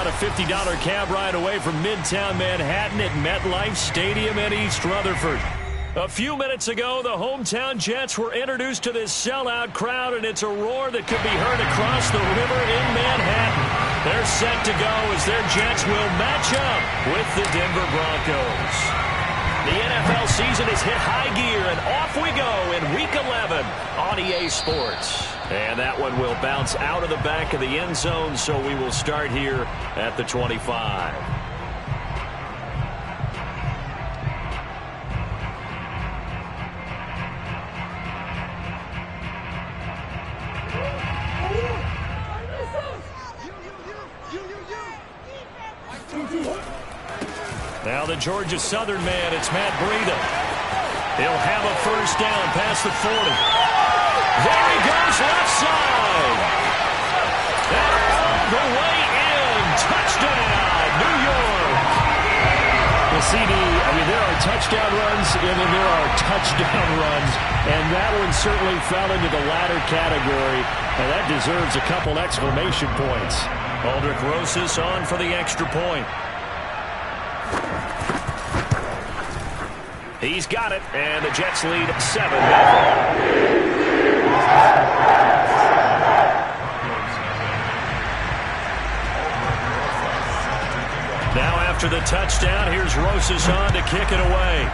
a $50 cab ride away from Midtown Manhattan at MetLife Stadium in East Rutherford. A few minutes ago, the hometown Jets were introduced to this sellout crowd, and it's a roar that could be heard across the river in Manhattan. They're set to go as their Jets will match up with the Denver Broncos. The NFL season has hit high gear, and off we go in Week 11 on EA Sports. And that one will bounce out of the back of the end zone, so we will start here at the 25. Now the Georgia Southern man, it's Matt Breida. He'll have a first down past the 40. There he goes, left side. And all the way in. Touchdown, New York. Well, CD, I mean, there are touchdown runs and then there are touchdown runs. And that one certainly fell into the latter category. And that deserves a couple exclamation points. Aldrich Rosas on for the extra point. He's got it, and the Jets lead 7-0. Now after the touchdown, here's Rosas on to kick it away.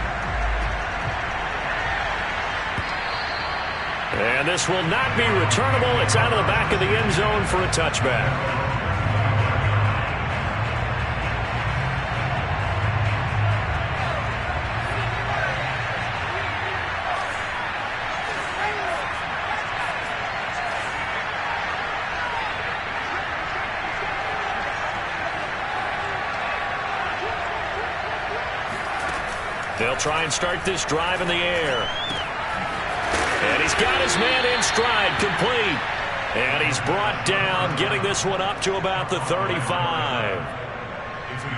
And this will not be returnable. It's out of the back of the end zone for a touchback. They'll try and start this drive in the air. And he's got his man in stride, complete. And he's brought down, getting this one up to about the 35.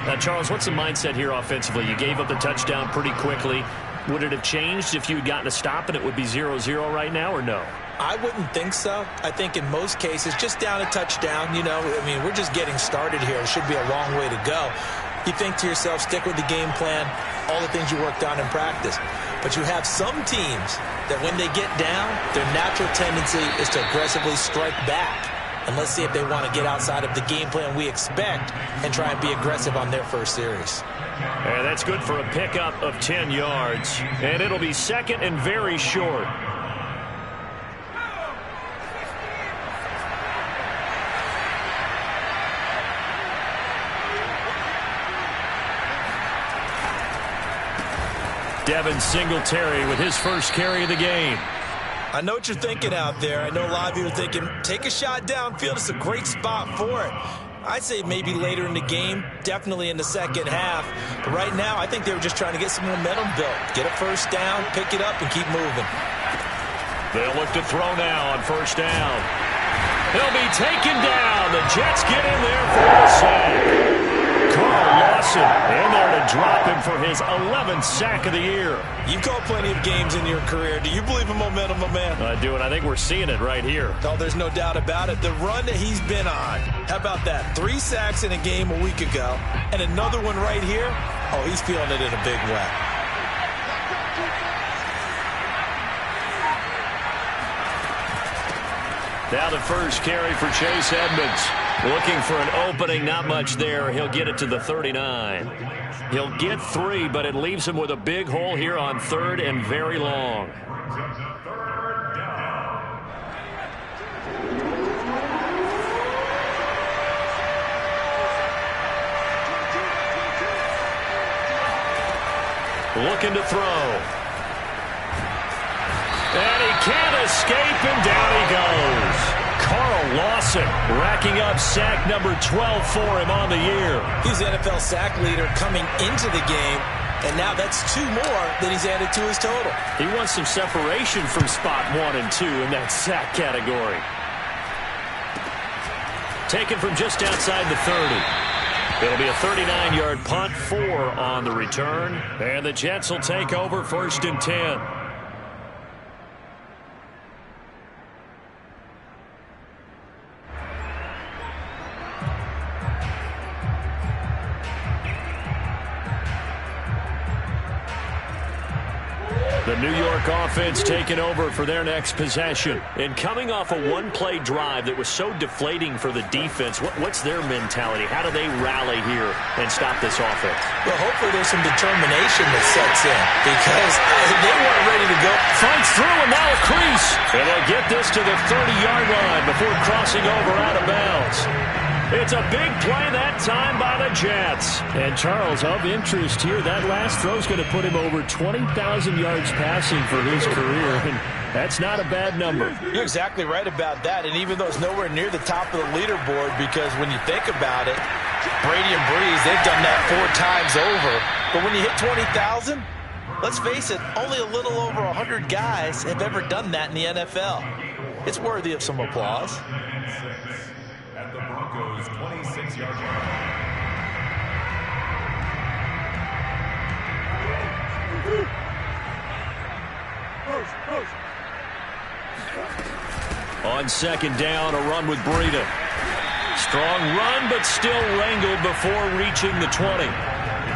Now, Charles, what's the mindset here offensively? You gave up the touchdown pretty quickly. Would it have changed if you had gotten a stop and it would be 0-0 right now, or no? I wouldn't think so. I think in most cases, just down a touchdown, you know, I mean, we're just getting started here. It should be a long way to go. You think to yourself, stick with the game plan, all the things you worked on in practice. But you have some teams that when they get down, their natural tendency is to aggressively strike back. And let's see if they want to get outside of the game plan we expect and try and be aggressive on their first series. And that's good for a pickup of 10 yards. And it'll be second and very short. Devin Singletary with his first carry of the game. I know what you're thinking out there. I know a lot of you are thinking, take a shot downfield. It's a great spot for it. I'd say maybe later in the game, definitely in the second half. But right now, I think they were just trying to get some momentum built. Get a first down, pick it up, and keep moving. They'll look to throw now on first down. He'll be taken down. The Jets get in there for a sack. Carl Lawson in there to drop him for his 11th sack of the year. You've called plenty of games in your career. Do you believe in momentum, my man? I do, and I think we're seeing it right here. Oh, there's no doubt about it. The run that he's been on. How about that? 3 sacks in a game a week ago, and another one right here. Oh, he's feeling it in a big way. Now the first carry for Chase Edmonds. Looking for an opening, not much there. He'll get it to the 39. He'll get 3, but it leaves him with a big hole here on third and very long. Looking to throw. And he can't escape, and down he goes. Carl Lawson racking up sack number 12 for him on the year. He's the NFL sack leader coming into the game, and now that's 2 more that he's added to his total. He wants some separation from spot 1 and 2 in that sack category. Taken from just outside the 30. It'll be a 39-yard punt, 4 on the return, and the Jets will take over first and 10. The New York offense taking over for their next possession. And coming off a one-play drive that was so deflating for the defense, what's their mentality? How do they rally here and stop this offense? Well, hopefully there's some determination that sets in because they weren't ready to go. Fights through and now a crease. And they'll get this to the 30-yard line before crossing over out of bounds. It's a big play that time by the Jets. And Charles, of interest here, that last throw is going to put him over 20,000 yards passing for his career, and that's not a bad number. You're exactly right about that, and even though it's nowhere near the top of the leaderboard, because when you think about it, Brady and Breeze, they've done that 4 times over. But when you hit 20,000, let's face it, only a little over 100 guys have ever done that in the NFL. It's worthy of some applause. At the Broncos 26-yard line. On second down, a run with Breida. Strong run, but still wrangled before reaching the 20.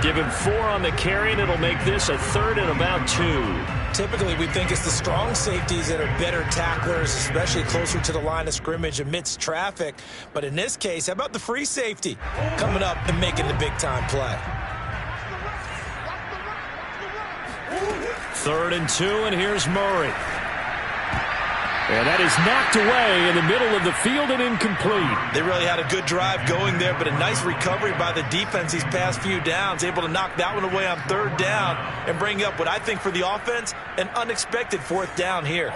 Give him 4 on the carry, and it'll make this a 3rd and about 2. Typically, we think it's the strong safeties that are better tacklers, especially closer to the line of scrimmage amidst traffic. But in this case, how about the free safety coming up and making the big-time play? 3rd and 2, and here's Murray. And that is knocked away in the middle of the field and incomplete. They really had a good drive going there, but a nice recovery by the defense these past few downs, able to knock that one away on 3rd down and bring up what I think for the offense, an unexpected 4th down here.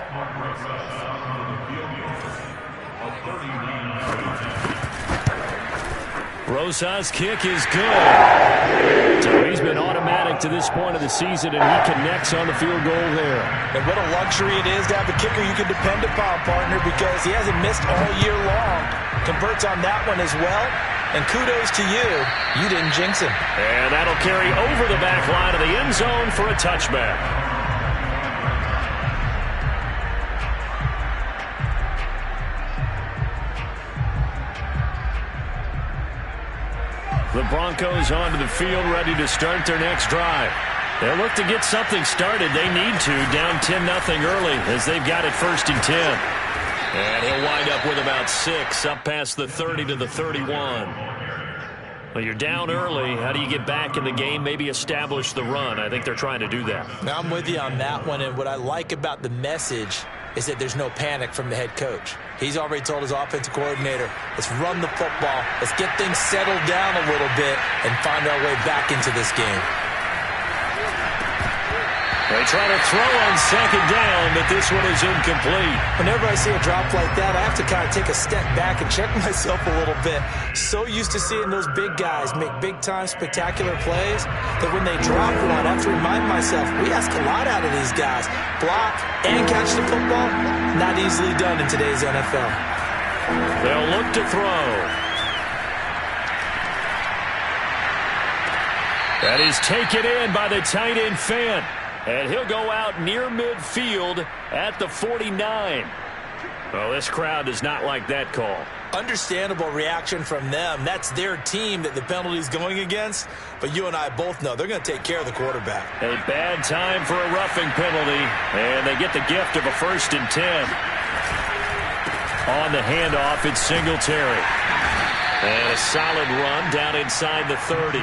Rosa's kick is good. So he's been automatic to this point of the season, and he connects on the field goal there. And what a luxury it is to have a kicker you can depend upon, partner, because he hasn't missed all year long. Converts on that one as well. And kudos to you. You didn't jinx him. And that'll carry over the back line of the end zone for a touchback. The Broncos onto the field, ready to start their next drive. They'll look to get something started. They need to, down 10-0 early as they've got it 1st and 10. And he'll wind up with about 6, up past the 30 to the 31. Well, you're down early. How do you get back in the game, maybe establish the run? I think they're trying to do that. Now, I'm with you on that one, and what I like about the message is that there's no panic from the head coach. He's already told his offensive coordinator, let's run the football, let's get things settled down a little bit and find our way back into this game. They try to throw on second down, but this one is incomplete. Whenever I see a drop like that, I have to kind of take a step back and check myself a little bit. So used to seeing those big guys make big-time spectacular plays that when they drop one, I have to remind myself, we ask a lot out of these guys. Block and catch the football, not easily done in today's NFL. They'll look to throw. That is taken in by the tight end Fant. And he'll go out near midfield at the 49. Well, this crowd does not like that call. Understandable reaction from them. That's their team that the penalty's going against. But you and I both know they're going to take care of the quarterback. A bad time for a roughing penalty. And they get the gift of a 1st and 10. On the handoff, it's Singletary. And a solid run down inside the 30.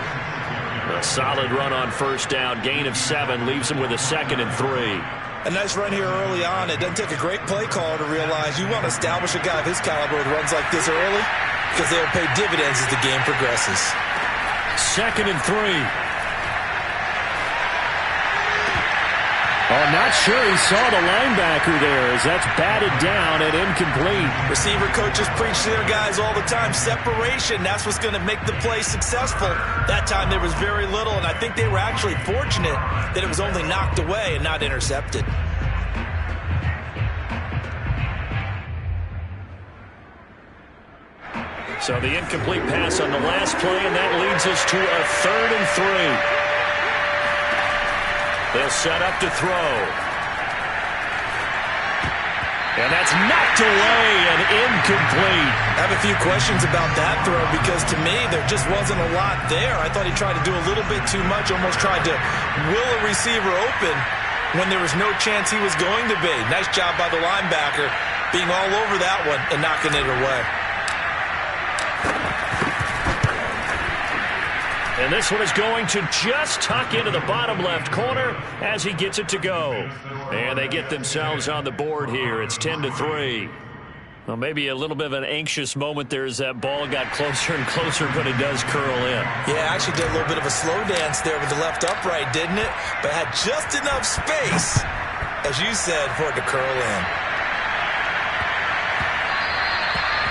A solid run on 1st down. Gain of 7 leaves him with a 2nd and 3. A nice run here early on. It doesn't take a great play caller to realize you want to establish a guy of his caliber with runs like this early because they'll pay dividends as the game progresses. 2nd and 3. Oh, not sure he saw the linebacker there as that's batted down and incomplete. Receiver coaches preach to their guys all the time. Separation, that's what's going to make the play successful. That time there was very little, and I think they were actually fortunate that it was only knocked away and not intercepted. So the incomplete pass on the last play, and that leads us to a 3rd and 3. They'll set up to throw. And that's knocked away and incomplete. I have a few questions about that throw because to me there just wasn't a lot there. I thought he tried to do a little bit too much, almost tried to will a receiver open. when there was no chance he was going to be. Nice job by the linebacker being all over that one and knocking it away. And this one is going to just tuck into the bottom left corner as he gets it to go. And they get themselves on the board here. It's 10-3. Well, maybe a little bit of an anxious moment there as that ball got closer and closer, but it does curl in. Yeah, actually did a little bit of a slow dance there with the left upright, didn't it? But had just enough space, as you said, for it to curl in.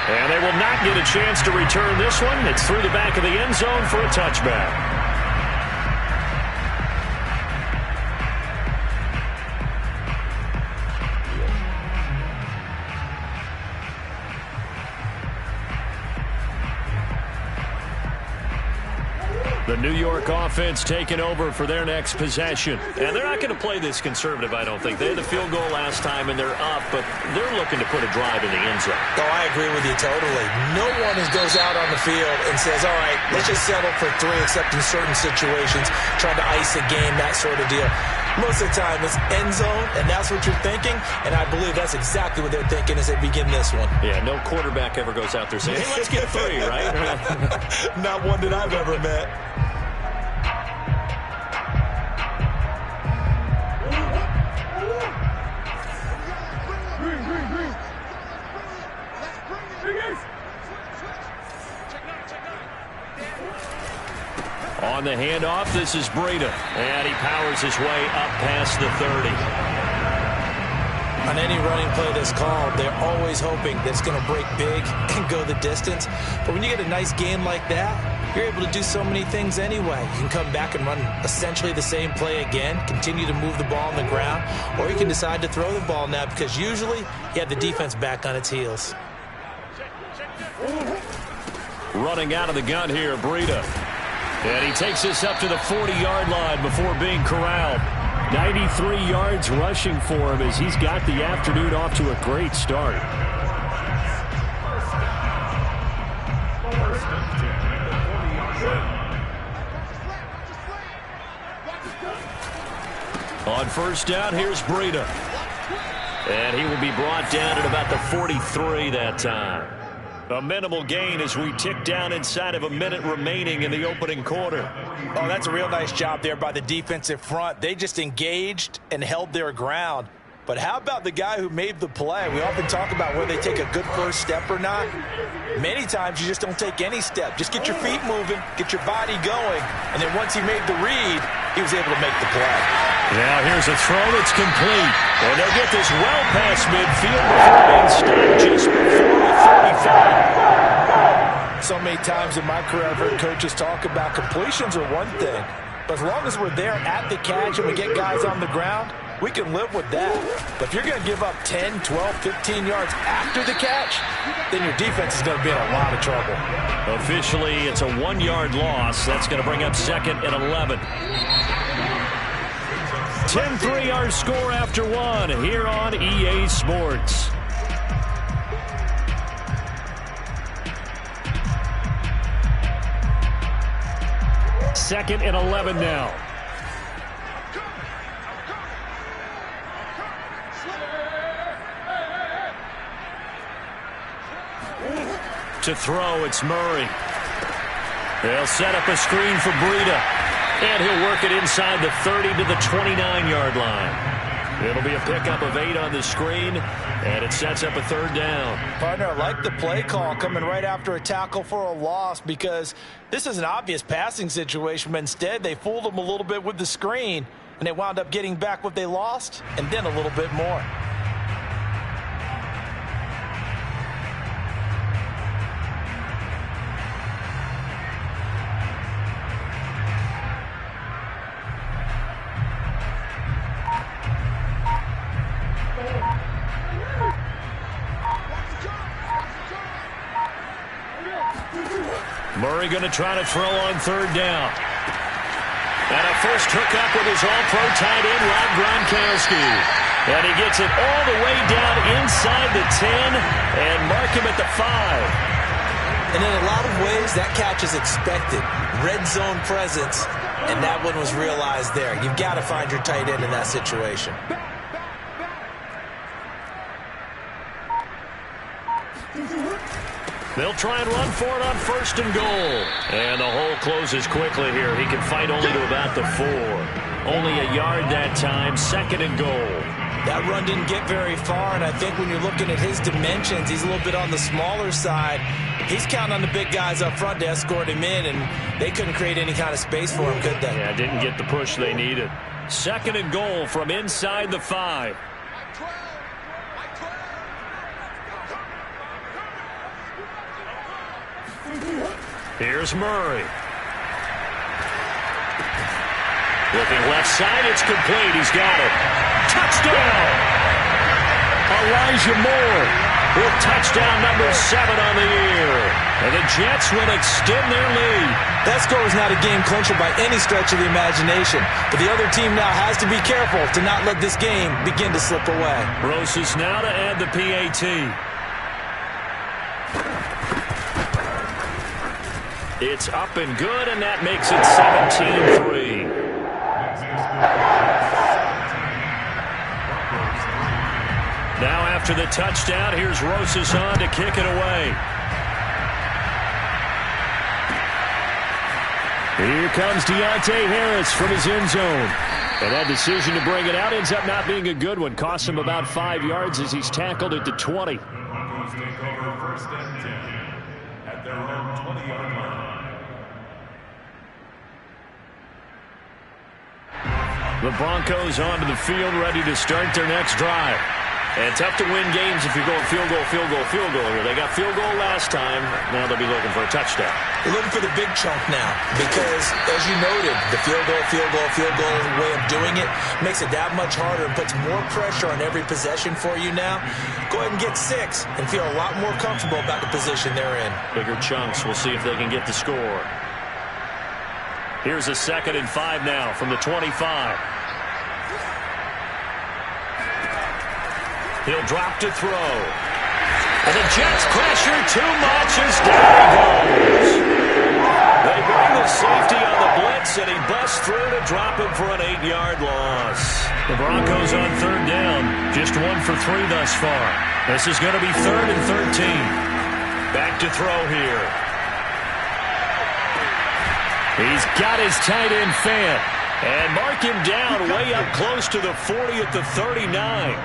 And they will not get a chance to return this one. It's through the back of the end zone for a touchback. The New York offense taking over for their next possession. And they're not going to play this conservative, I don't think. They had the field goal last time, and they're up, but they're looking to put a drive in the end zone. Oh, I agree with you totally. No one goes out on the field and says, all right, let's just settle for 3, except in certain situations, trying to ice a game, that sort of deal. Most of the time, it's end zone, and that's what you're thinking, and I believe that's exactly what they're thinking as they begin this one. Yeah, no quarterback ever goes out there saying, hey, let's get 3, right? Not one that I've ever met. On the handoff, this is Breida. And he powers his way up past the 30. On any running play that's called, they're always hoping that it's going to break big and go the distance. But when you get a nice game like that, you're able to do so many things anyway. You can come back and run essentially the same play again, continue to move the ball on the ground, or you can decide to throw the ball now because usually you have the defense back on its heels. Running out of the gun here, Breida. And he takes this up to the 40-yard line before being corralled. 93 yards rushing for him as he's got the afternoon off to a great start. On first down, here's Breida. And he will be brought down at about the 43 that time. A minimal gain as we tick down inside of a minute remaining in the opening quarter. Oh, that's a real nice job there by the defensive front. They just engaged and held their ground. But how about the guy who made the play? We often talk about whether they take a good first step or not. Many times you just don't take any step. Just get your feet moving, get your body going, and then once he made the read, he was able to make the play. Now here's a throw that's complete. And they'll get this well past midfield before being stopped just before the 35. So many times in my career I've heard coaches talk about completions are one thing. But as long as we're there at the catch and we get guys on the ground, we can live with that. But if you're going to give up 10, 12, 15 yards after the catch, then your defense is going to be in a lot of trouble. Officially, it's a 1-yard loss. That's going to bring up 2nd and 11. 10-3 our score after 1 here on EA Sports. Second and 11 now. To throw, it's Murray. They'll set up a screen for Breida. And he'll work it inside the 30 to the 29-yard line. It'll be a pickup of 8 on the screen, and it sets up a 3rd down. Partner, I like the play call coming right after a tackle for a loss because this is an obvious passing situation, but instead they fooled them a little bit with the screen, and they wound up getting back what they lost and then a little bit more. Murray going to try to throw on 3rd down. And a first hookup with his all-pro tight end, Rob Gronkowski. And he gets it all the way down inside the 10 and mark him at the 5. And in a lot of ways, that catch is expected. Red zone presence. And that one was realized there. You've got to find your tight end in that situation. They'll try and run for it on 1st and goal. And the hole closes quickly here. He can fight only to about the 4. Only a yard that time, 2nd and goal. That run didn't get very far, and I think when you're looking at his dimensions, he's a little bit on the smaller side. He's counting on the big guys up front to escort him in, and they couldn't create any kind of space for him, could they? Yeah, didn't get the push they needed. 2nd and goal from inside the 5. Here's Murray. Looking left side, it's complete. He's got it. Touchdown! Elijah Moore with touchdown number 7 on the year. And the Jets will extend their lead. That score was not a game clincher by any stretch of the imagination. But the other team now has to be careful to not let this game begin to slip away. Rosas now to add the PAT. It's up and good, and that makes it 17-3. Now after the touchdown, here's Rosas on to kick it away. Here comes Deontay Harris from his end zone. And that decision to bring it out ends up not being a good one. Costs him about 5 yards as he's tackled at the 20. Broncos take over 1st and 10 at their own 20-yard line. The Broncos onto the field, ready to start their next drive. And tough to win games if you're going field goal, field goal, field goal here. They got field goal last time. Now they'll be looking for a touchdown. They're looking for the big chunk now because, as you noted, the field goal way of doing it makes it that much harder and puts more pressure on every possession for you now. Go ahead and get 6 and feel a lot more comfortable about the position they're in. Bigger chunks. We'll see if they can get the score. Here's a 2nd and 5 now from the 25. He'll drop to throw. And the Jets pressure too much as down he goes. They bring the safety on the blitz, and he busts through to drop him for an 8-yard loss. The Broncos on 3rd down. Just 1 for 3 thus far. This is going to be 3rd and 13. Back to throw here. He's got his tight end fan. And mark him down way up close to the 40 at the 39.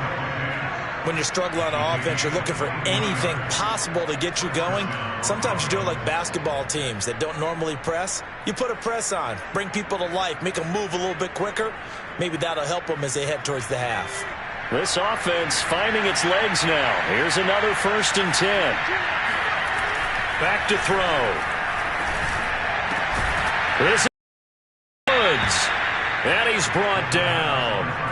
When you're struggling on offense, you're looking for anything possible to get you going. Sometimes you do it like basketball teams that don't normally press. You put a press on, bring people to life, make them move a little bit quicker. Maybe that'll help them as they head towards the half. This offense finding its legs now. Here's another 1st and 10. Back to throw. This is Woods. And he's brought down.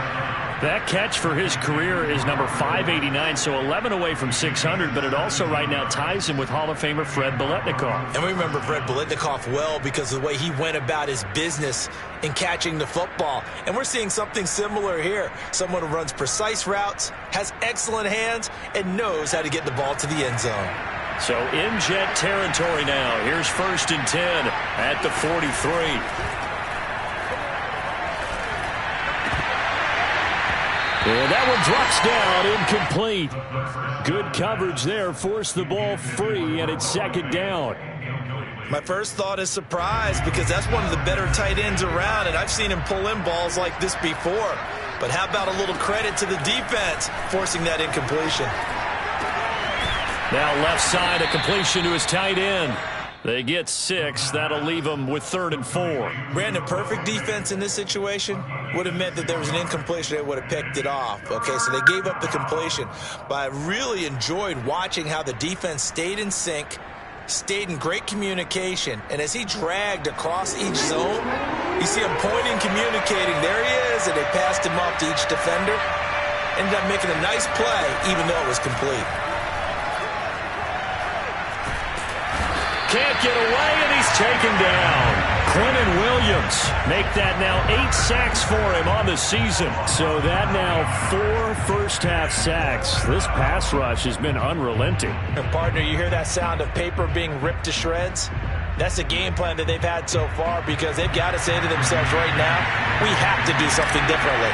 That catch for his career is number 589, so 11 away from 600, but it also right now ties him with Hall of Famer Fred Biletnikoff. And we remember Fred Biletnikoff well because of the way he went about his business in catching the football. And we're seeing something similar here. Someone who runs precise routes, has excellent hands, and knows how to get the ball to the end zone. So in Jet territory now. Here's 1st and 10 at the 43. And that one drops down, incomplete. Good coverage there, forced the ball free, and it's 2nd down. My first thought is surprise because that's one of the better tight ends around, and I've seen him pull in balls like this before. But how about a little credit to the defense forcing that incompletion? Now left side, a completion to his tight end. They get 6. That'll leave them with 3rd and 4. Brandon, perfect defense in this situation would have meant that there was an incompletion. They would have picked it off. Okay, so they gave up the completion. But I really enjoyed watching how the defense stayed in sync, stayed in great communication. And as he dragged across each zone, you see him pointing, communicating. There he is, and they passed him off to each defender. Ended up making a nice play, even though it was complete. Can't get away, and he's taken down. Quentin Williams make that now 8 sacks for him on the season. So that now 4 first-half sacks. This pass rush has been unrelenting. And partner, you hear that sound of paper being ripped to shreds? That's the game plan that they've had so far because they've got to say to themselves right now, we have to do something differently.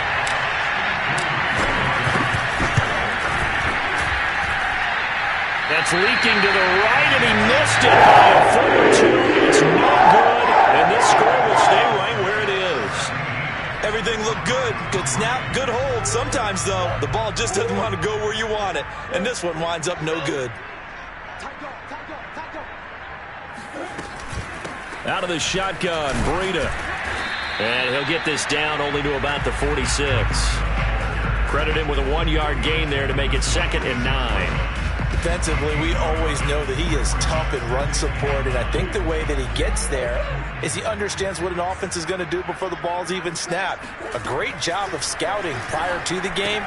That's leaking to the right, and he missed it by a foot or two. It's no good, and this score will stay right where it is. Everything looked good. Good snap, good hold. Sometimes, though, the ball just doesn't want to go where you want it, and this one winds up no good. Out of the shotgun, Breida. And he'll get this down only to about the 46. Credit him with a 1-yard gain there to make it 2nd and 9. Defensively, we always know that he is tough in run support, and I think the way that he gets there is he understands what an offense is going to do before the ball's even snapped. A great job of scouting prior to the game,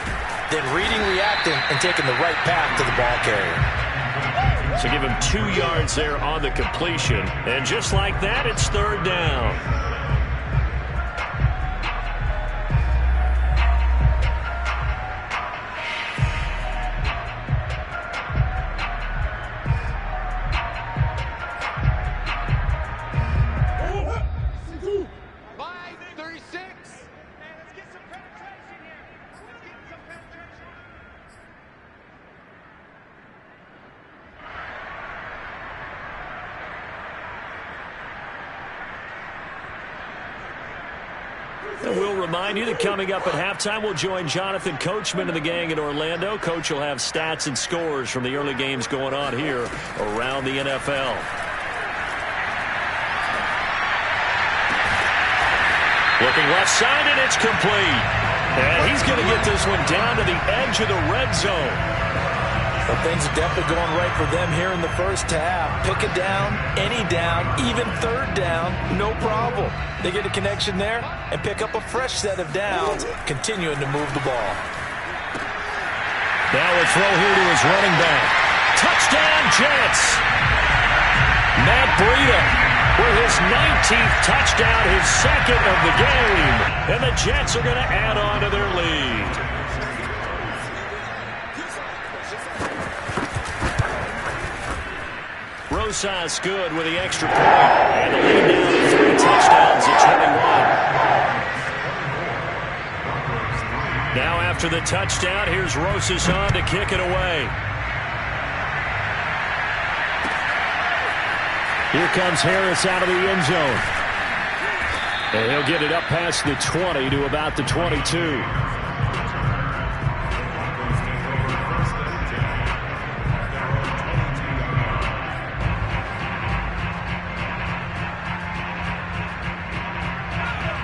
then reading, reacting, and taking the right path to the ball carrier. So give him 2 yards there on the completion. And just like that, it's 3rd down. And we'll remind you that coming up at halftime, we'll join Jonathan Coachman and the gang in Orlando. Coach will have stats and scores from the early games going on here around the NFL. Looking left side, and it's complete. And he's going to get this one down to the edge of the red zone. Well, things are definitely going right for them here in the first half. Pick a down, any down, even 3rd down, no problem. They get a connection there and pick up a fresh set of downs, continuing to move the ball. Now a throw here to his running back. Touchdown, Jets! Matt Breida for his 19th touchdown, his 2nd of the game. And the Jets are going to add on to their lead. Rosas good with the extra point. And the lead down to 3 touchdowns at 21. Now after the touchdown, here's Rosas on to kick it away. Here comes Harris out of the end zone. And he'll get it up past the 20 to about the 22.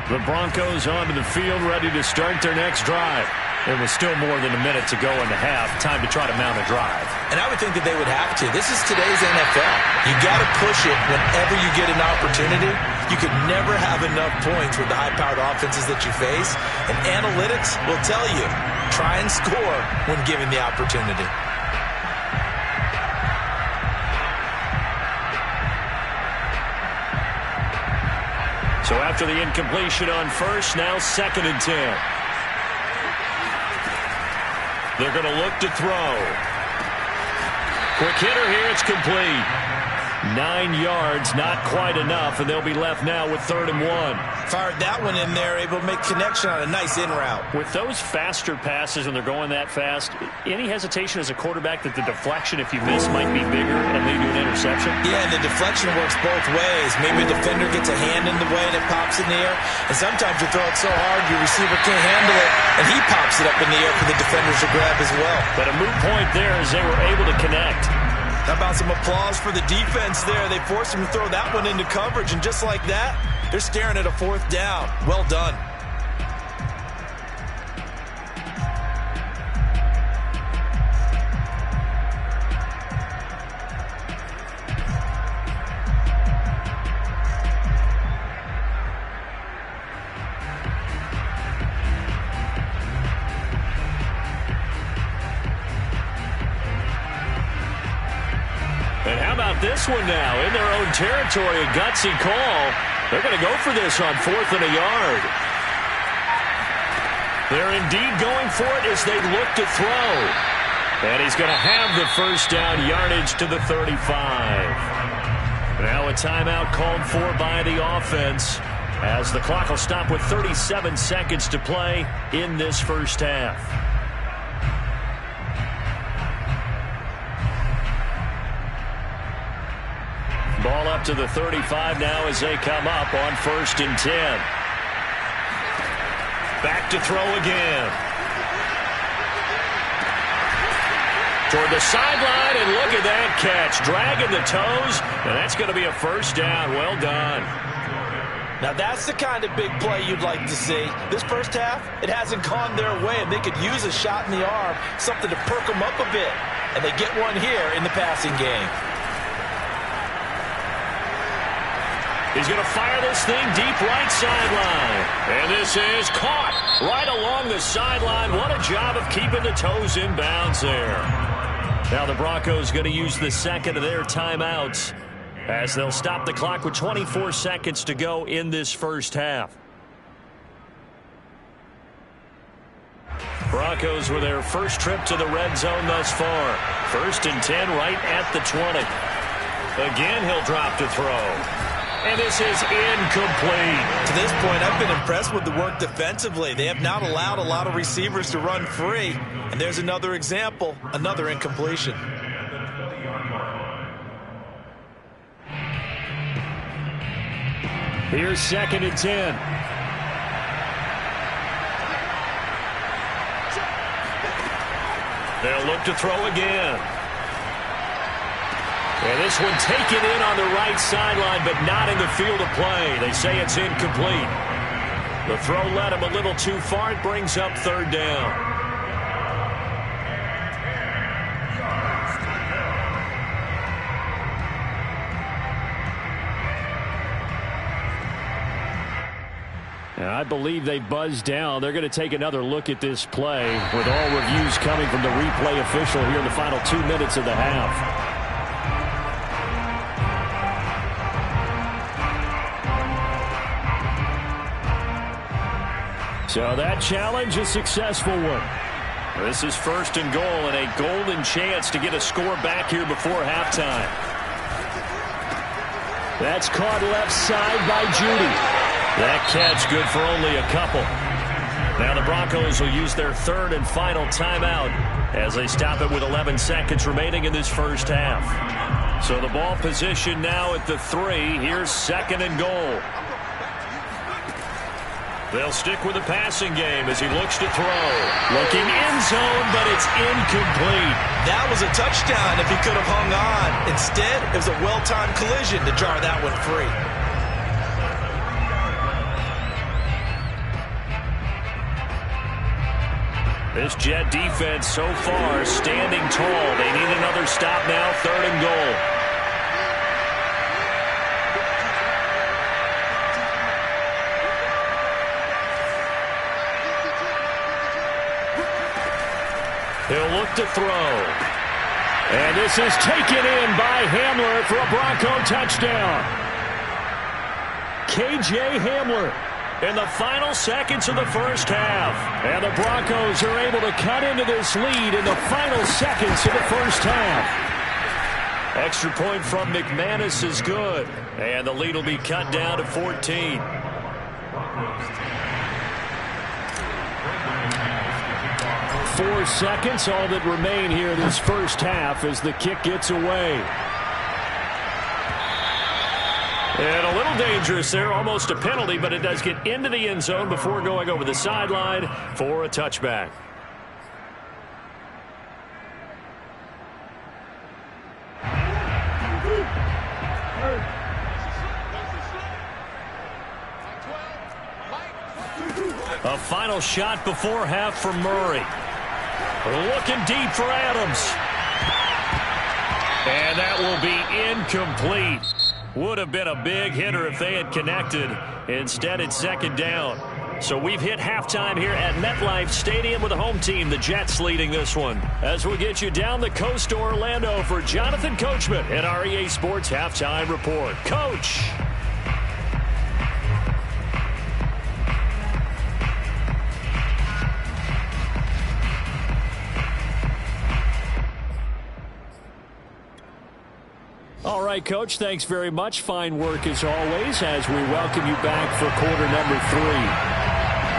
The Broncos onto the field, ready to start their next drive. There was still more than a minute to go in the half. Time to try to mount a drive. And I would think that they would have to. This is today's NFL. You got to push it whenever you get an opportunity. You could never have enough points with the high-powered offenses that you face. And analytics will tell you, try and score when given the opportunity. So after the incompletion on first, now 2nd and 10. They're going to look to throw. Quick hitter here, it's complete. 9 yards, not quite enough, and they'll be left now with 3rd and 1. Fired that one in there, able to make connection on a nice in route. With those faster passes when they're going that fast, any hesitation as a quarterback that the deflection, if you miss, might be bigger and lead to an interception? Yeah, and the deflection works both ways. Maybe a defender gets a hand in the way and it pops in the air, and sometimes you throw it so hard your receiver can't handle it, and he pops it up in the air for the defenders to grab as well. But a moot point there as they were able to connect. How about some applause for the defense there? They forced him to throw that one into coverage, and just like that, they're staring at a 4th down. Well done. This one now in their own territory, a gutsy call. They're going to go for this on 4th and a yard. They're indeed going for it as they look to throw. And he's going to have the first down, yardage to the 35. Now a timeout called for by the offense, as the clock will stop with 37 seconds to play in this first half. Ball up to the 35 now as they come up on 1st and 10. Back to throw again. Toward the sideline, and look at that catch. Dragging the toes, and that's going to be a first down. Well done. Now that's the kind of big play you'd like to see. This first half, it hasn't gone their way, and they could use a shot in the arm, something to perk them up a bit. And they get one here in the passing game. He's going to fire this thing deep right sideline. And this is caught right along the sideline. What a job of keeping the toes in bounds there. Now the Broncos going to use the second of their timeouts, as they'll stop the clock with 24 seconds to go in this first half. Broncos with their first trip to the red zone thus far. 1st and 10 right at the 20. Again, he'll drop to throw. And this is incomplete. To this point, I've been impressed with the work defensively. They have not allowed a lot of receivers to run free. And there's another example, another incompletion. Here's 2nd and 10. They'll look to throw again. And this one taken in on the right sideline, but not in the field of play. They say it's incomplete. The throw led him a little too far. It brings up 3rd down. I believe they buzzed down. They're going to take another look at this play, with all reviews coming from the replay official here in the final 2 minutes of the half. So that challenge, a successful one. This is 1st and goal, and a golden chance to get a score back here before halftime. That's caught left side by Judy. That catch good for only a couple. Now the Broncos will use their 3rd and final timeout as they stop it with 11 seconds remaining in this first half. So the ball position now at the 3. Here's 2nd and goal. They'll stick with the passing game as he looks to throw. Looking end zone, but it's incomplete. That was a touchdown if he could have hung on. Instead, it was a well-timed collision to jar that one free. This Jet defense so far standing tall. They need another stop now, 3rd and goal. He'll look to throw. And this is taken in by Hamler for a Bronco touchdown. K.J. Hamler in the final seconds of the first half. And the Broncos are able to cut into this lead in the final seconds of the first half. Extra point from McManus is good. And the lead will be cut down to 14. Four seconds, all that remain here this first half as the kick gets away. And a little dangerous there, almost a penalty, but it does get into the end zone before going over the sideline for a touchback. A final shot before half for Murray. Looking deep for Adams. And that will be incomplete. Would have been a big hitter if they had connected. Instead, it's 2nd down. So we've hit halftime here at MetLife Stadium with the home team, the Jets, leading this one. As we get you down the coast to Orlando for Jonathan Coachman at our EA Sports Halftime Report. Coach. All right, Coach, thanks very much. Fine work as always as we welcome you back for quarter number 3.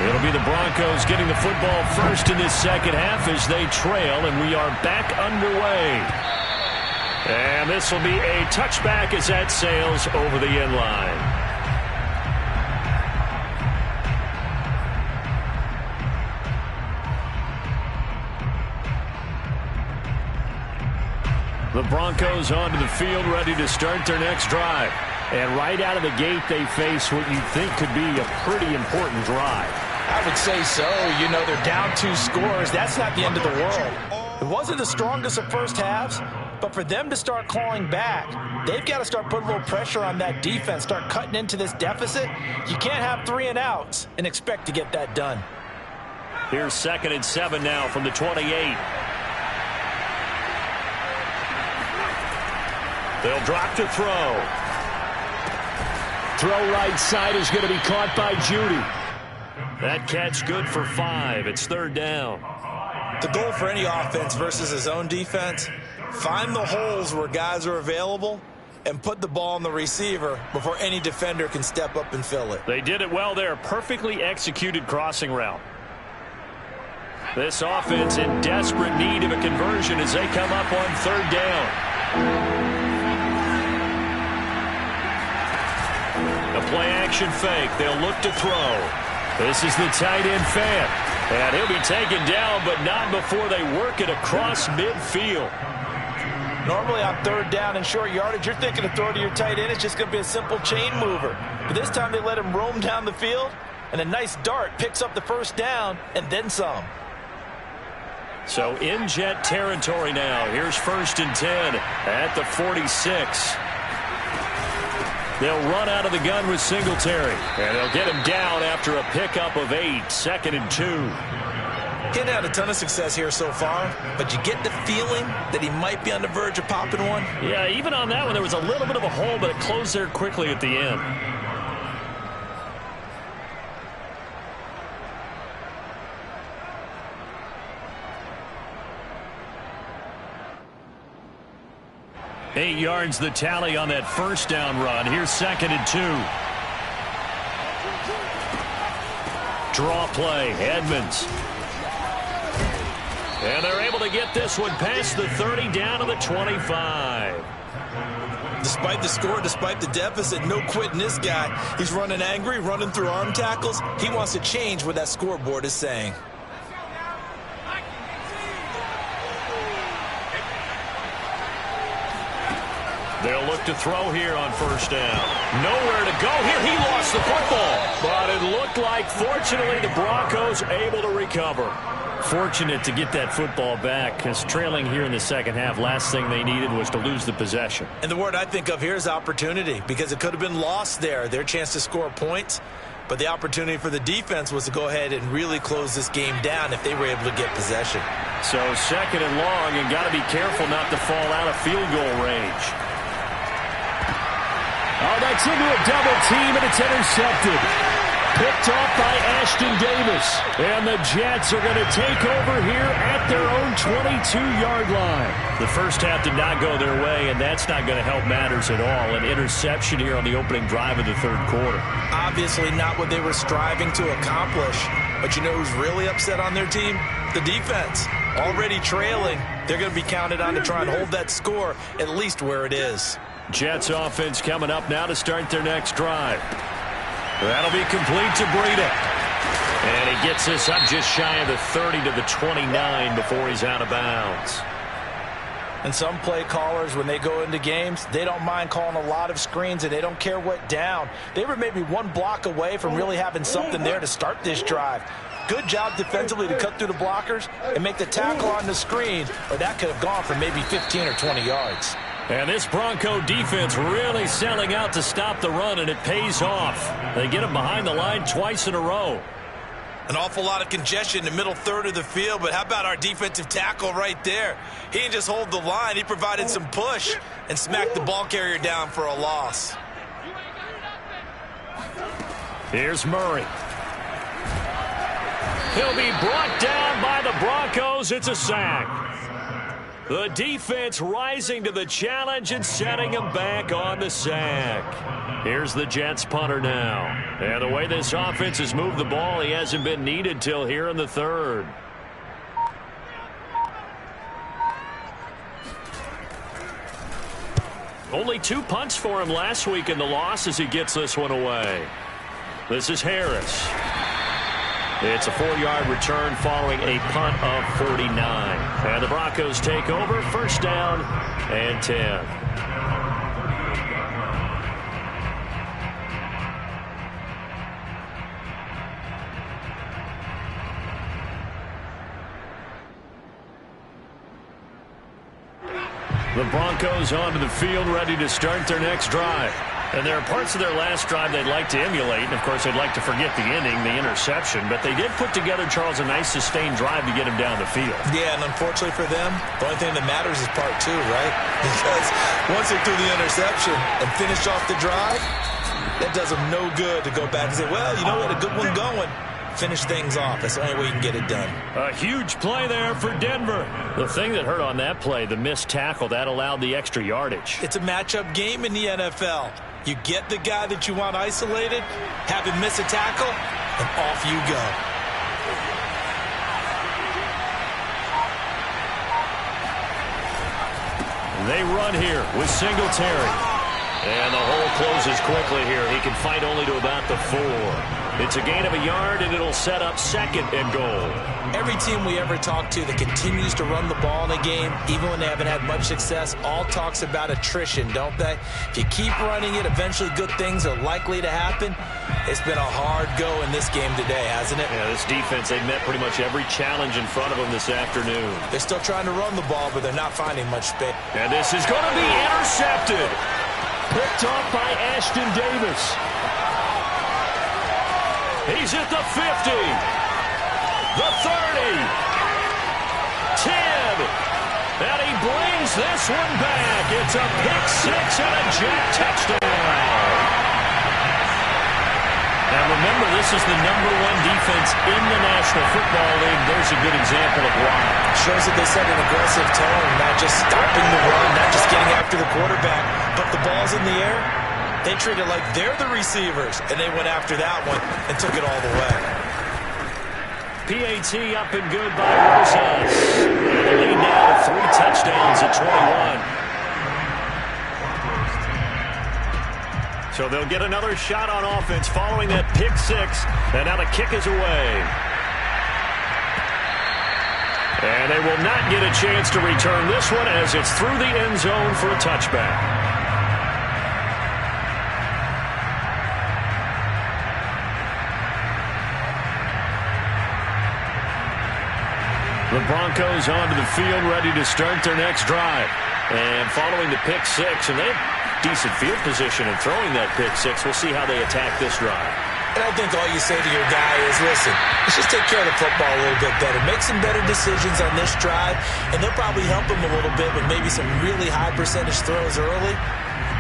It'll be the Broncos getting the football first in this second half as they trail, and we are back underway. And this will be a touchback as that sails over the end line. The Broncos onto the field, ready to start their next drive. And right out of the gate, they face what you think could be a pretty important drive. I would say so. You know, they're down 2 scores. That's not the end of the world. It wasn't the strongest of first halves, but for them to start clawing back, they've got to start putting a little pressure on that defense, start cutting into this deficit. You can't have 3 and outs and expect to get that done. Here's 2nd and 7 now from the 28. They'll drop to throw. Throw right side is going to be caught by Judy. That catch good for 5. It's 3rd down. The goal for any offense versus his own defense, find the holes where guys are available and put the ball on the receiver before any defender can step up and fill it. They did it well there. Perfectly executed crossing route. This offense in desperate need of a conversion as they come up on 3rd down. A play-action fake. They'll look to throw. This is the tight end fan. And he'll be taken down, but not before they work it across midfield. Normally on 3rd down and short yardage, you're thinking to throw to your tight end. It's just going to be a simple chain mover. But this time they let him roam down the field, and a nice dart picks up the 1st down and then some. So in Jet territory now. Here's 1st and 10 at the 46. They'll run out of the gun with Singletary. And they'll get him down after a pickup of 8. 2nd and 2. He hadn't had a ton of success here so far, but you get the feeling that he might be on the verge of popping one. Yeah, even on that one, there was a little bit of a hole, but it closed there quickly at the end. Eight yards the tally on that 1st down run. Here's 2nd and 2. Draw play, Edmonds. And they're able to get this one past the 30 down to the 25. Despite the score, despite the deficit, no quitting this guy. He's running angry, running through arm tackles. He wants to change what that scoreboard is saying. They'll look to throw here on 1st down. Nowhere to go here. He lost the football. But it looked like, fortunately, the Broncos able to recover. Fortunate to get that football back, because trailing here in the second half, last thing they needed was to lose the possession. And the word I think of here is opportunity, because it could have been lost there, their chance to score points. But the opportunity for the defense was to go ahead and really close this game down if they were able to get possession. So 2nd and long, and got to be careful not to fall out of field goal range. Oh, that's into a double team, and it's intercepted. Picked off by Ashton Davis. And the Jets are going to take over here at their own 22-yard line. The first half did not go their way, and that's not going to help matters at all. An interception here on the opening drive of the 3rd quarter. Obviously not what they were striving to accomplish. But you know who's really upset on their team? The defense. Already trailing. They're going to be counted on to try and hold that score at least where it is. Jets offense coming up now to start their next drive. That'll be complete to Breida. And he gets this up just shy of the 30 to the 29 before he's out of bounds. And some play callers, when they go into games, they don't mind calling a lot of screens, and they don't care what down. They were maybe one block away from really having something there to start this drive. Good job defensively to cut through the blockers and make the tackle on the screen, or that could have gone for maybe 15 or 20 yards. And this Bronco defense really selling out to stop the run, and it pays off. They get him behind the line twice in a row. An awful lot of congestion in the middle third of the field, but how about our defensive tackle right there? He didn't just hold the line. He provided some push and smacked the ball carrier down for a loss. Here's Murray. He'll be brought down by the Broncos. It's a sack. The defense rising to the challenge and setting him back on the sack. Here's the Jets punter now. And the way this offense has moved the ball, he hasn't been needed till here in the third. Only 2 punts for him last week in the loss as he gets this one away. This is Harris. It's a 4-yard return following a punt of 49. And the Broncos take over, first down and 10. The Broncos onto the field, ready to start their next drive. And there are parts of their last drive they'd like to emulate. And, of course, they'd like to forget the ending, the interception. But they did put together, Charles, a nice sustained drive to get him down the field. Yeah, and unfortunately for them, the only thing that matters is part 2, right? Because once they threw the interception and finished off the drive, that does them no good to go back and say, well, you know what, a good one going. Finish things off. That's the only way you can get it done. A huge play there for Denver. The thing that hurt on that play, the missed tackle, that allowed the extra yardage. It's a matchup game in the NFL. You get the guy that you want isolated, have him miss a tackle, and off you go. They run here with Singletary. And the hole closes quickly here. He can fight only to about the 4. It's a gain of a yard, and it'll set up second and goal. Every team we ever talk to that continues to run the ball in a game, even when they haven't had much success, all talks about attrition, don't they? If you keep running it, eventually good things are likely to happen. It's been a hard go in this game today, hasn't it? Yeah, this defense, they've met pretty much every challenge in front of them this afternoon. They're still trying to run the ball, but they're not finding much space. And this is going to be intercepted. Picked off by Ashton Davis. He's at the 50. The 30. 10. And he brings this one back. It's a pick 6 and a Jet touchdown. Now remember, this is the #1 defense in the National Football League. There's a good example of why. Shows that they set an aggressive tone, not just stopping the run, not just getting after the quarterback, but the ball's in the air. They treat it like they're the receivers, and they went after that one and took it all the way. PAT up and good by Rosas. And they lead now to 3 touchdowns at 21. So they'll get another shot on offense following that pick 6. And now the kick is away. And they will not get a chance to return this one as it's through the end zone for a touchback. The Broncos onto the field, ready to start their next drive. And following the pick 6, and they have decent field position in throwing that pick 6. We'll see how they attack this drive. And I think all you say to your guy is, listen, let's just take care of the football a little bit better. Make some better decisions on this drive, and they'll probably help him a little bit with maybe some really high percentage throws early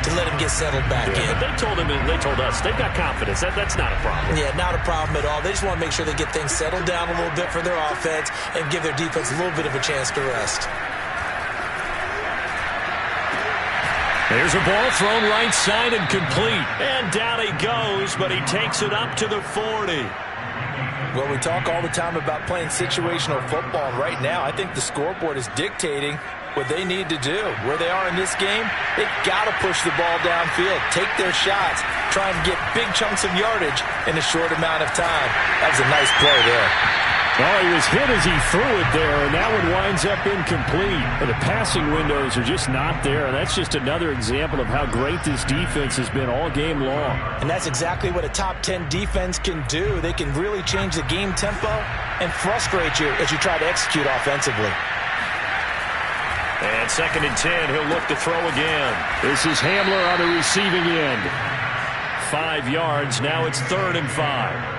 to let him get settled back in. But they told us, they've got confidence. That's not a problem. Yeah, not a problem at all. They just want to make sure they get things settled down a little bit for their offense and give their defense a little bit of a chance to rest. There's a ball thrown right side and complete. And down he goes, but he takes it up to the 40. Well, we talk all the time about playing situational football. And right now, I think the scoreboard is dictating what they need to do. Where they are in this game, they've got to push the ball downfield, take their shots, try and get big chunks of yardage in a short amount of time. That was a nice play there. Well, he was hit as he threw it there, and that one winds up incomplete. And the passing windows are just not there, and that's just another example of how great this defense has been all game long. And that's exactly what a top 10 defense can do. They can really change the game tempo and frustrate you as you try to execute offensively. And 2nd and 10, he'll look to throw again. This is Hamler on the receiving end. 5 yards, now it's 3rd and 5.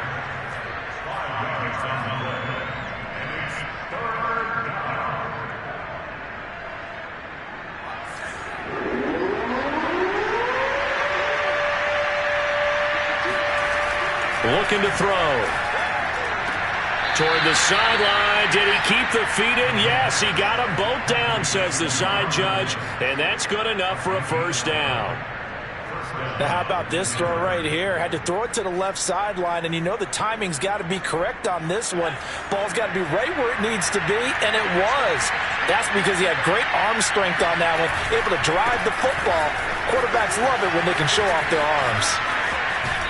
Looking to throw. Toward the sideline. Did he keep the feet in? Yes, he got them both down, says the side judge. And that's good enough for a first down. Now, how about this throw right here? Had to throw it to the left sideline, and you know the timing's got to be correct on this one. Ball's got to be right where it needs to be, and it was. That's because he had great arm strength on that one, able to drive the football. Quarterbacks love it when they can show off their arms.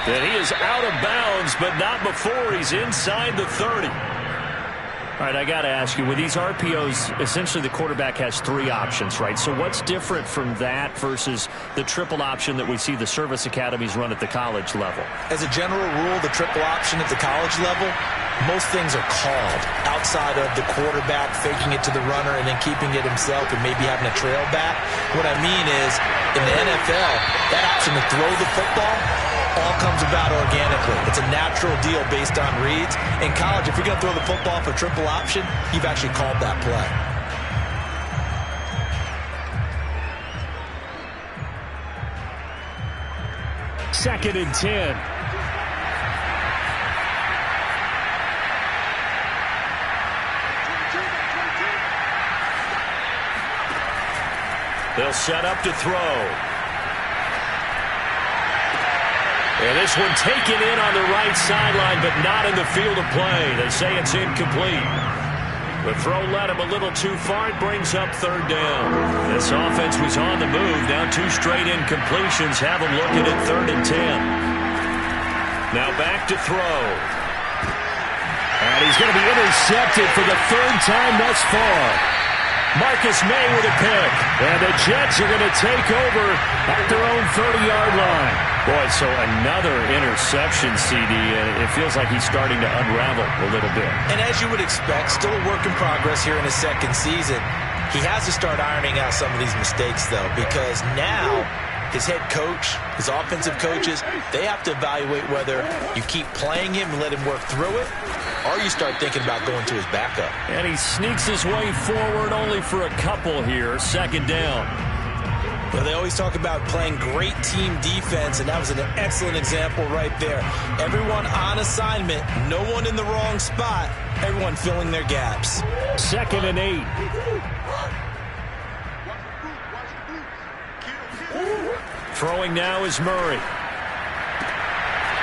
And he is out of bounds, but not before he's inside the 30. All right, I got to ask you, with these RPOs, essentially the quarterback has three options, right? So what's different from that versus the triple option that we see the service academies run at the college level? As a general rule, the triple option at the college level, most things are called outside of the quarterback faking it to the runner and then keeping it himself and maybe having a trail back. What I mean is, in the NFL, that option to throw the football all comes about organically. It's a natural deal based on reads. In college, if you're going to throw the football for triple option, you've actually called that play. Second and 10. They'll set up to throw. And this one taken in on the right sideline, but not in the field of play. They say it's incomplete. The throw led him a little too far. It brings up third down. This offense was on the move. Now two straight incompletions have them looking at 3rd and 10. Now back to throw. And he's going to be intercepted for the 3rd time thus far. Marcus May with a pick. And the Jets are going to take over at their own 30-yard line. Boy, so another interception, CD, and it feels like he's starting to unravel a little bit. And as you would expect, still a work in progress here in his second season. He has to start ironing out some of these mistakes, though, because now his head coach, his offensive coaches, they have to evaluate whether you keep playing him and let him work through it, or you start thinking about going to his backup. And he sneaks his way forward only for a couple here. 2nd down. Well, they always talk about playing great team defense, and that was an excellent example right there. Everyone on assignment, no one in the wrong spot, everyone filling their gaps. 2nd and 8. Throwing now is Murray.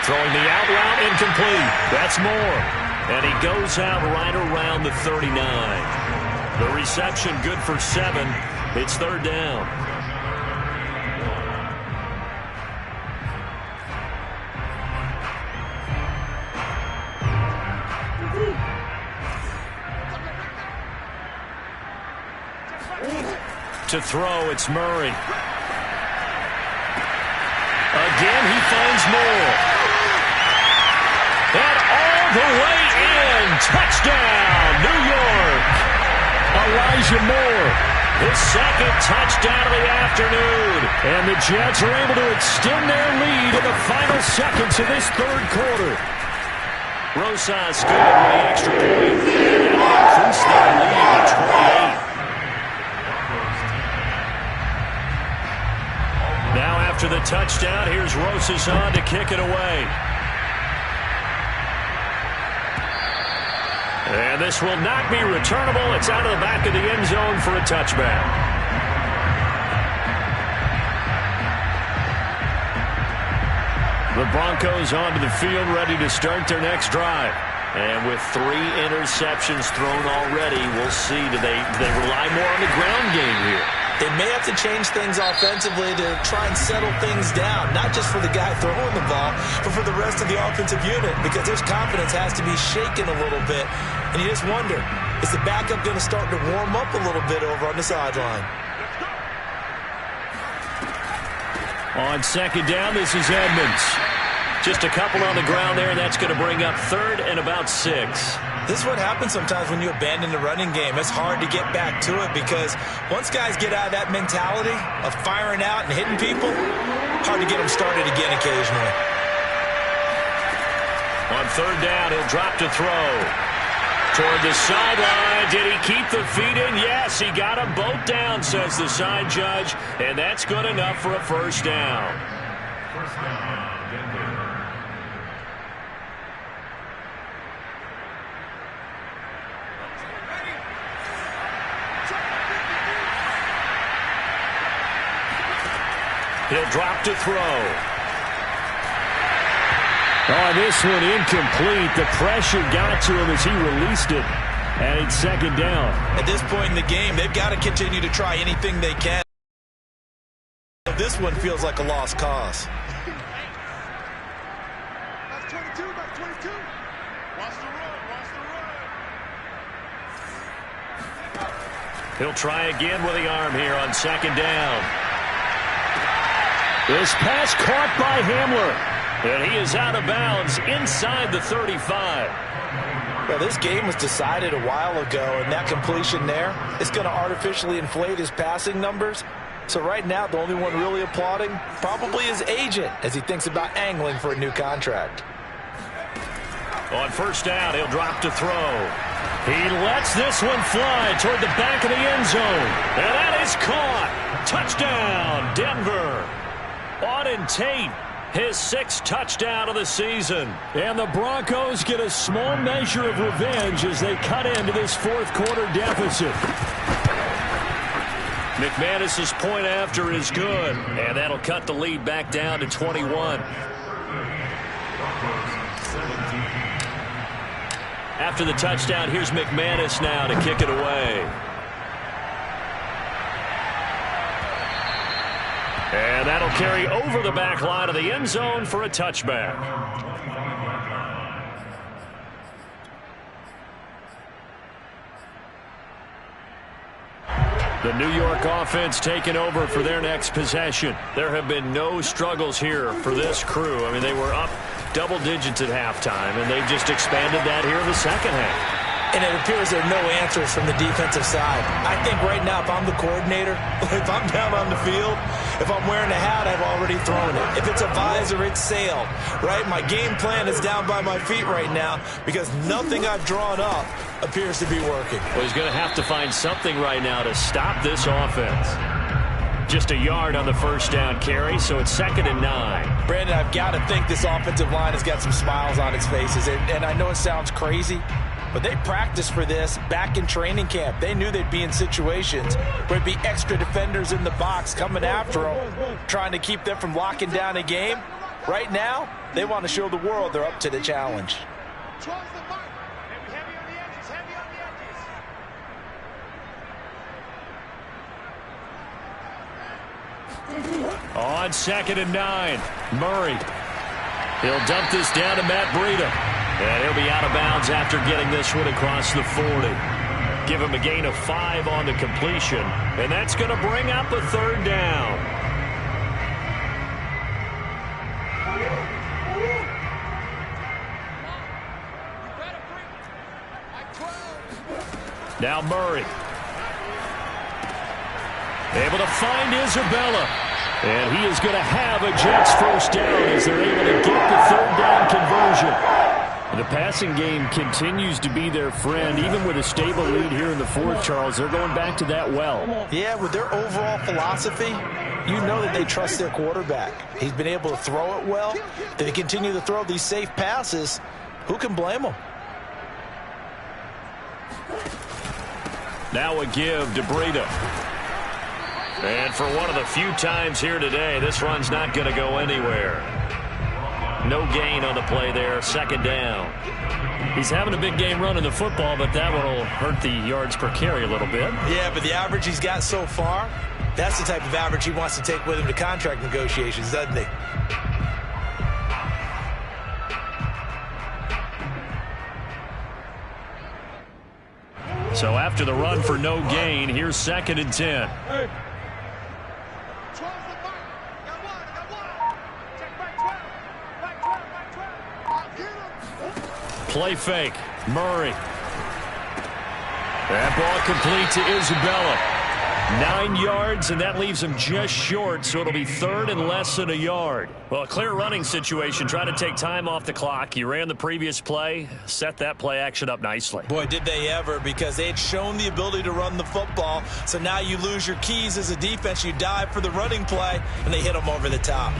Throwing the out route, incomplete. That's Moore. And he goes out right around the 39. The reception good for 7. It's 3rd down. To throw, it's Murray. Again, he finds Moore. And all the way in. Touchdown, New York. Elijah Moore. His 2nd touchdown of the afternoon. And the Jets are able to extend their lead in the final seconds of this 3rd quarter. Rosas good with the extra point. And increase their lead to 28. Now after the touchdown, here's Rosas on to kick it away. And this will not be returnable. It's out of the back of the end zone for a touchback. The Broncos onto the field, ready to start their next drive. And with 3 interceptions thrown already, we'll see. Do they rely more on the ground game here? They may have to change things offensively to try and settle things down, not just for the guy throwing the ball, but for the rest of the offensive unit, because his confidence has to be shaken a little bit. And you just wonder, is the backup going to start to warm up a little bit over on the sideline? On 2nd down, this is Edmonds. Just a couple on the ground there, and that's going to bring up 3rd and about 6. This is what happens sometimes when you abandon the running game. It's hard to get back to it because once guys get out of that mentality of firing out and hitting people, hard to get them started again occasionally. On 3rd down, he'll drop to throw. Toward the sideline. Did he keep the feet in? Yes, he got them both down, says the side judge, and that's good enough for a first down. First down, Denver. He'll drop to throw. Oh, this one incomplete. The pressure got to him as he released it. And it's second down. At this point in the game, they've got to continue to try anything they can. This one feels like a lost cause. That's 22, that's 22. Wants to run. He'll try again with the arm here on second down. This pass caught by Hamler. And he is out of bounds inside the 35. Well, this game was decided a while ago, and that completion there is going to artificially inflate his passing numbers. So right now, the only one really applauding probably his agent as he thinks about angling for a new contract. On first down, he'll drop to throw. He lets this one fly toward the back of the end zone. And that is caught. Touchdown, Denver. Auden Tate, his 6th touchdown of the season. And the Broncos get a small measure of revenge as they cut into this fourth quarter deficit. McManus's point after is good, and that'll cut the lead back down to 21. After the touchdown, here's McManus now to kick it away. And that'll carry over the back line of the end zone for a touchback. The New York offense taking over for their next possession. There have been no struggles here for this crew. I mean, they were up double digits at halftime, and they've just expanded that here in the second half. And it appears there are no answers from the defensive side. I think right now, if I'm the coordinator, if I'm down on the field, if I'm wearing a hat, I've already thrown it. If it's a visor, it's sailed, right? My game plan is down by my feet right now because nothing I've drawn up appears to be working. Well, he's going to have to find something right now to stop this offense. Just a yard on the first down carry, so it's 2nd and 9. Brandon, I've got to think this offensive line has got some smiles on its faces. And I know it sounds crazy, but they practiced for this back in training camp. They knew they'd be in situations where there'd be extra defenders in the box coming after them, trying to keep them from locking down a game. Right now, they want to show the world they're up to the challenge. On 2nd and 9, Murray. He'll dump this down to Matt Breida. And he'll be out of bounds after getting this one across the 40. Give him a gain of 5 on the completion. And that's going to bring up a 3rd down. Now Murray. Able to find Isabella. And he is going to have a Jets first down as they're able to get the 3rd down conversion. The passing game continues to be their friend. Even with a stable lead here in the 4th, Charles, they're going back to that well. Yeah, with their overall philosophy, you know that they trust their quarterback. He's been able to throw it well. They continue to throw these safe passes. Who can blame them? Now a give to Breida. And for one of the few times here today, this run's not going to go anywhere. No gain on the play there, 2nd down. He's having a big game running the football, but that one will hurt the yards per carry a little bit. Yeah, but the average he's got so far, that's the type of average he wants to take with him to contract negotiations, doesn't he? So after the run for no gain, here's 2nd and 10. Play fake. Murray. That ball complete to Isabella. 9 yards, and that leaves him just short, so it'll be 3rd and less than a yard. Well, a clear running situation. Try to take time off the clock. You ran the previous play, set that play action up nicely. Boy, did they ever, because they had shown the ability to run the football. So now you lose your keys as a defense. You dive for the running play, and they hit them over the top.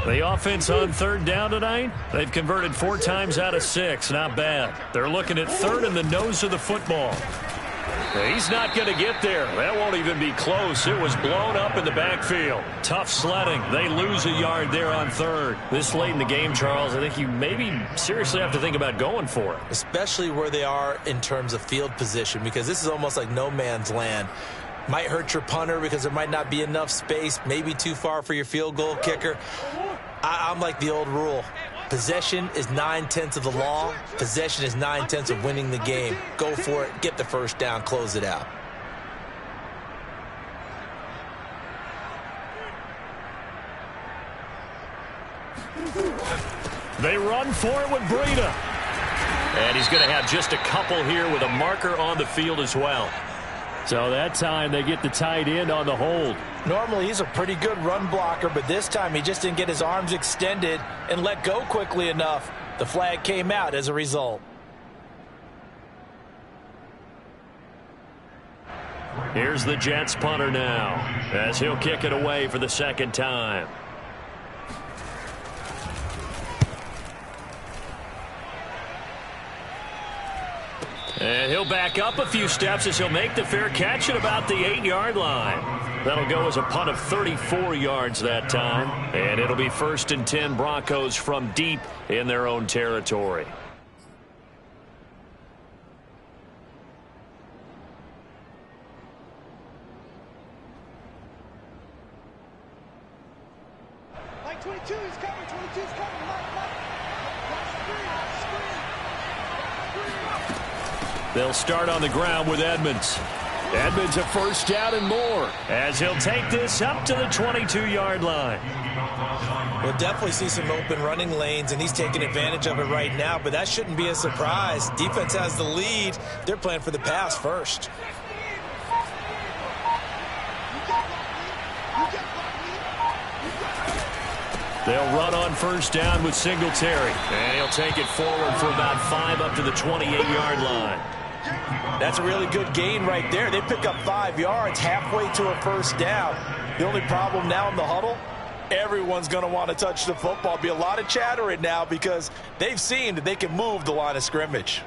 The offense on third down tonight, they've converted 4 times out of 6. Not bad. They're looking at third in the nose of the football. He's not going to get there. That won't even be close. It was blown up in the backfield. Tough sledding. They lose a yard there on third. This late in the game, Charles, I think you maybe seriously have to think about going for it. Especially where they are in terms of field position, because this is almost like no man's land. Might hurt your punter because there might not be enough space, maybe too far for your field goal kicker. I'm like the old rule. Possession is 9/10 of the law. Possession is 9/10 of winning the game. Go for it. Get the first down. Close it out. They run for it with Breida. And he's going to have just a couple here with a marker on the field as well. So that time they get the tight end on the hold. Normally he's a pretty good run blocker, but this time he just didn't get his arms extended and let go quickly enough. The flag came out as a result. Here's the Jets punter now as he'll kick it away for the second time. And he'll back up a few steps as he'll make the fair catch at about the 8-yard line. That'll go as a punt of 34 yards that time. And it'll be 1st and 10 Broncos from deep in their own territory. Like 22 is coming, 22 is coming. They'll start on the ground with Edmonds. Edmonds a first down and more as he'll take this up to the 22-yard line. We'll definitely see some open running lanes, and he's taking advantage of it right now, but that shouldn't be a surprise. Defense has the lead. They're playing for the pass first. They'll run on first down with Singletary, and he'll take it forward for about 5 up to the 28-yard line. That's a really good gain right there. They pick up 5 yards halfway to a first down. The only problem now in the huddle, everyone's going to want to touch the football. Be a lot of chattering now because they've seen that they can move the line of scrimmage.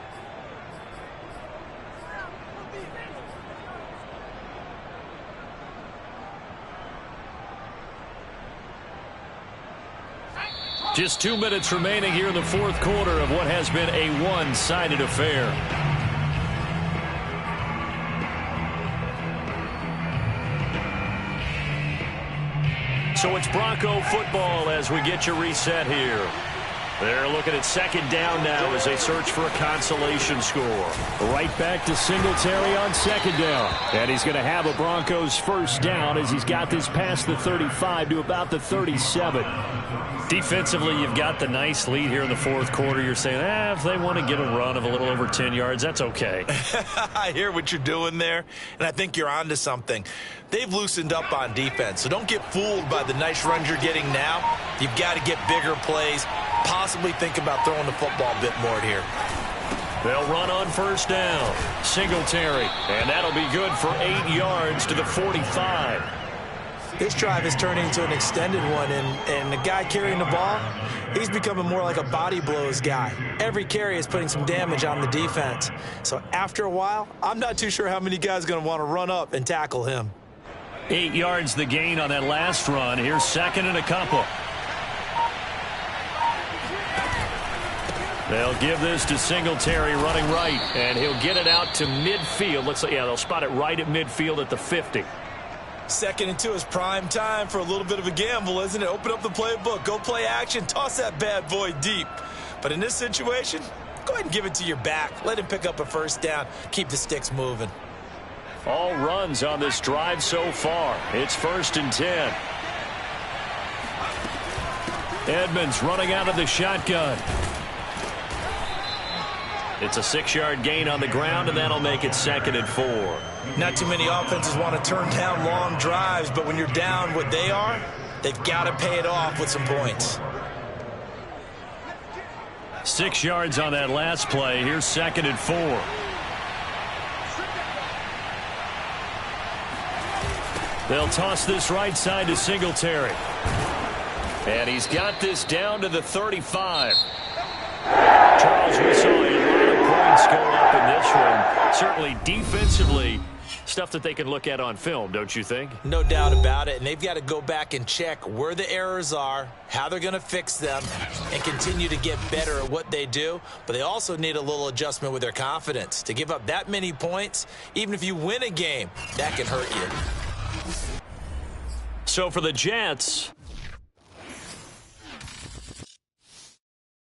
Just 2 minutes remaining here in the fourth quarter of what has been a one-sided affair. So it's Bronco football as we get you reset here. They're looking at second down now as they search for a consolation score. Right back to Singletary on second down. And he's going to have a Broncos first down as he's got this past the 35 to about the 37. Defensively, you've got the nice lead here in the fourth quarter. You're saying, if they want to get a run of a little over 10 yards, that's okay. I hear what you're doing there, and I think you're onto something. They've loosened up on defense, so don't get fooled by the nice runs you're getting now. You've got to get bigger plays, possibly think about throwing the football a bit more here. They'll run on first down. Singletary, and that'll be good for 8 yards to the 45. This drive is turning into an extended one, and the guy carrying the ball, he's becoming more like a body blows guy. Every carry is putting some damage on the defense. So after a while, I'm not too sure how many guys are going to want to run up and tackle him. 8 yards the gain on that last run. Here's second and a couple. They'll give this to Singletary running right, and he'll get it out to midfield. They'll spot it right at midfield at the 50. 2nd and 2 is prime time for a little bit of a gamble, isn't it? Open up the playbook, go play action, toss that bad boy deep. But in this situation, go ahead and give it to your back. Let him pick up a first down. Keep the sticks moving. All runs on this drive so far. It's 1st and 10. Edmonds running out of the shotgun. It's a 6-yard gain on the ground, and that'll make it 2nd and 4. Not too many offenses want to turn down long drives, but when you're down what they are, they've got to pay it off with some points. 6 yards on that last play. Here's 2nd and 4. They'll toss this right side to Singletary. And he's got this down to the 35. Charles, we saw a lot of points go up in this one. Certainly defensively, stuff that they can look at on film, don't you think? No doubt about it, and they've got to go back and check where the errors are, how they're going to fix them, and continue to get better at what they do. But they also need a little adjustment with their confidence. To give up that many points, even if you win a game, that can hurt you. So for the Jets,